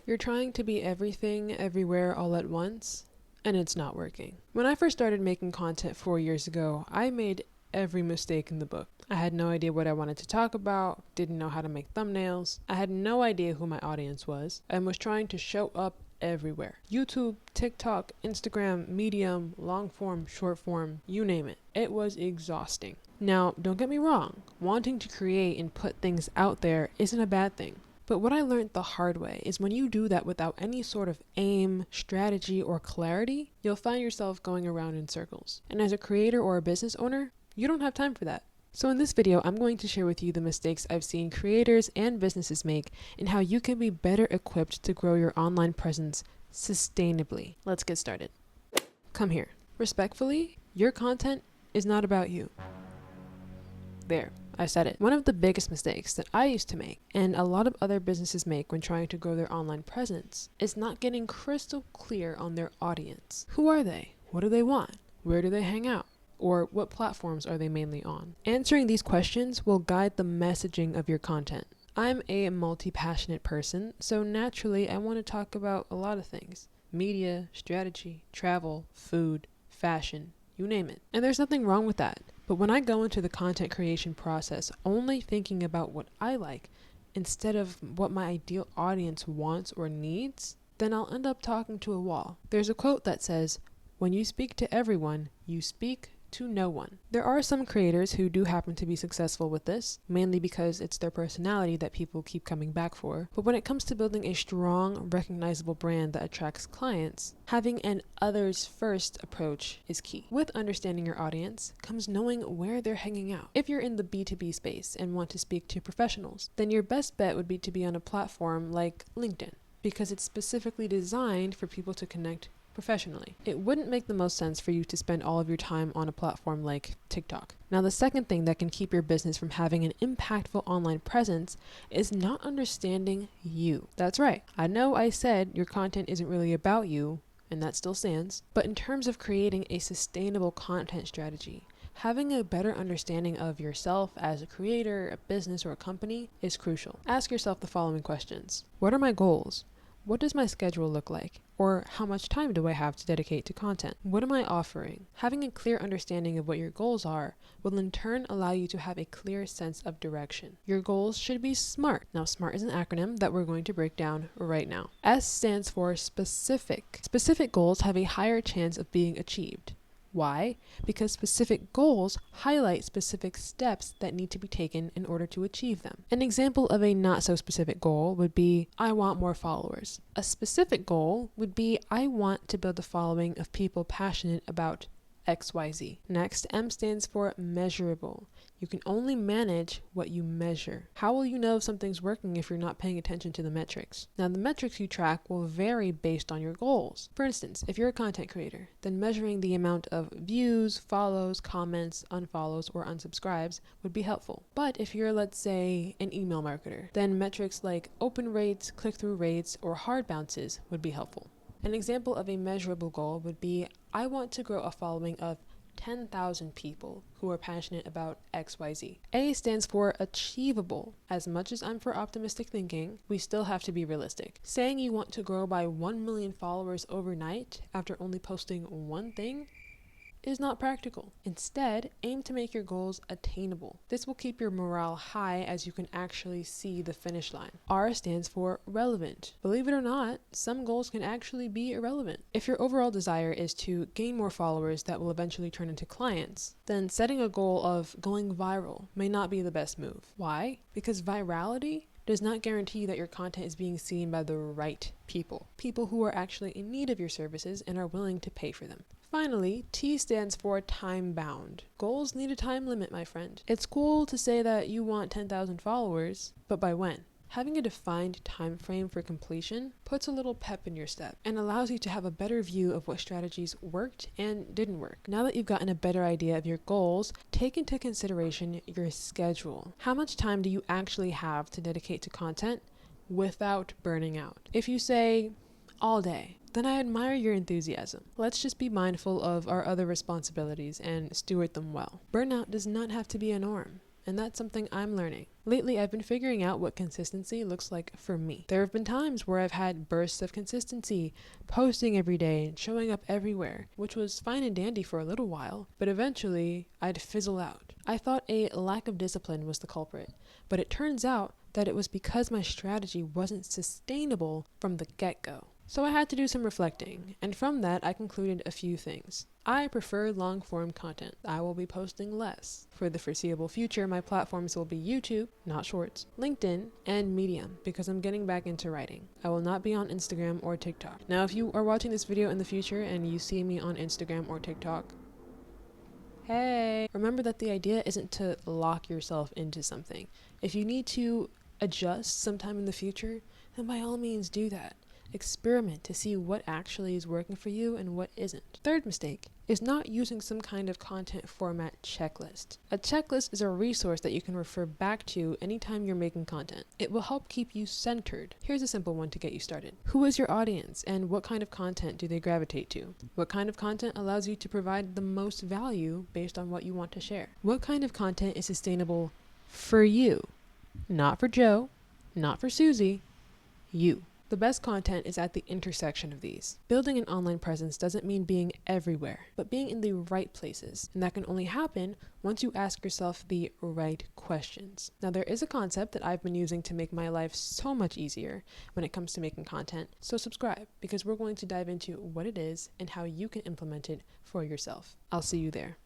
You're trying to be everything, everywhere, all at once, and it's not working. When I first started making content 4 years ago, I made every mistake in the book. I had no idea what I wanted to talk about, didn't know how to make thumbnails, I had no idea who my audience was, and was trying to show up everywhere. YouTube, TikTok, Instagram, Medium, long form, short form, you name it. It was exhausting. Now, don't get me wrong, wanting to create and put things out there isn't a bad thing. But what I learned the hard way is when you do that without any sort of aim, strategy, or clarity, you'll find yourself going around in circles. And as a creator or a business owner, you don't have time for that. So in this video, I'm going to share with you the mistakes I've seen creators and businesses make and how you can be better equipped to grow your online presence sustainably. Let's get started. Come here. Respectfully, your content is not about you. There, I said it. One of the biggest mistakes that I used to make, and a lot of other businesses make when trying to grow their online presence, is not getting crystal clear on their audience. Who are they? What do they want? Where do they hang out? Or what platforms are they mainly on? Answering these questions will guide the messaging of your content. I'm a multi-passionate person, so naturally I want to talk about a lot of things. Media, strategy, travel, food, fashion, you name it. And there's nothing wrong with that. But when I go into the content creation process only thinking about what I like instead of what my ideal audience wants or needs, then I'll end up talking to a wall. There's a quote that says, "When you speak to everyone, you speak to no one." There are some creators who do happen to be successful with this, mainly because it's their personality that people keep coming back for. But when it comes to building a strong, recognizable brand that attracts clients, having an others first approach is key. With understanding your audience comes knowing where they're hanging out. If you're in the B2B space and want to speak to professionals, then your best bet would be to be on a platform like LinkedIn, because it's specifically designed for people to connect professionally. It wouldn't make the most sense for you to spend all of your time on a platform like TikTok. Now, the second thing that can keep your business from having an impactful online presence is not understanding you. That's right. I know I said your content isn't really about you, and that still stands. But in terms of creating a sustainable content strategy, having a better understanding of yourself as a creator, a business, or a company is crucial. Ask yourself the following questions. What are my goals? What does my schedule look like? Or how much time do I have to dedicate to content? What am I offering? Having a clear understanding of what your goals are will in turn allow you to have a clear sense of direction. Your goals should be SMART. Now, SMART is an acronym that we're going to break down right now. S stands for specific. Specific goals have a higher chance of being achieved. Why? Because specific goals highlight specific steps that need to be taken in order to achieve them. An example of a not so specific goal would be, I want more followers. A specific goal would be, I want to build a following of people passionate about XYZ. Next, M stands for measurable. You can only manage what you measure. How will you know if something's working if you're not paying attention to the metrics? Now, the metrics you track will vary based on your goals. For instance, if you're a content creator, then measuring the amount of views, follows, comments, unfollows, or unsubscribes would be helpful. But if you're, let's say, an email marketer, then metrics like open rates, click-through rates, or hard bounces would be helpful. An example of a measurable goal would be, I want to grow a following of 10,000 people who are passionate about XYZ. A stands for achievable. As much as I'm for optimistic thinking, we still have to be realistic. Saying you want to grow by 1 million followers overnight after only posting one thing is not practical. Instead, aim to make your goals attainable. This will keep your morale high as you can actually see the finish line. R stands for relevant. Believe it or not, some goals can actually be irrelevant. If your overall desire is to gain more followers that will eventually turn into clients, then setting a goal of going viral may not be the best move. Why? Because virality does not guarantee that your content is being seen by the right people. People who are actually in need of your services and are willing to pay for them. Finally, T stands for time bound. Goals need a time limit, my friend. It's cool to say that you want 10,000 followers, but by when? Having a defined time frame for completion puts a little pep in your step and allows you to have a better view of what strategies worked and didn't work. Now that you've gotten a better idea of your goals, take into consideration your schedule. How much time do you actually have to dedicate to content without burning out? If you say all day, then I admire your enthusiasm. Let's just be mindful of our other responsibilities and steward them well. Burnout does not have to be a norm. and that's something I'm learning. Lately, I've been figuring out what consistency looks like for me. There have been times where I've had bursts of consistency, posting every day and showing up everywhere, which was fine and dandy for a little while, but eventually I'd fizzle out. I thought a lack of discipline was the culprit, but it turns out that it was because my strategy wasn't sustainable from the get-go. So I had to do some reflecting, and from that I concluded a few things. I prefer long-form content. I will be posting less. For the foreseeable future, my platforms will be YouTube, not Shorts, LinkedIn, and Medium, because I'm getting back into writing. I will not be on Instagram or TikTok. Now, if you are watching this video in the future and you see me on Instagram or TikTok, hey, remember that the idea isn't to lock yourself into something. If you need to adjust sometime in the future, then by all means do that. Experiment to see what actually is working for you and what isn't. Third mistake is not using some kind of content format checklist. A checklist is a resource that you can refer back to anytime you're making content. It will help keep you centered. Here's a simple one to get you started. Who is your audience and what kind of content do they gravitate to? What kind of content allows you to provide the most value based on what you want to share? What kind of content is sustainable for you? Not for Joe, not for Susie, you. The best content is at the intersection of these. Building an online presence doesn't mean being everywhere, but being in the right places. And that can only happen once you ask yourself the right questions. Now, there is a concept that I've been using to make my life so much easier when it comes to making content. So subscribe, because we're going to dive into what it is and how you can implement it for yourself. I'll see you there.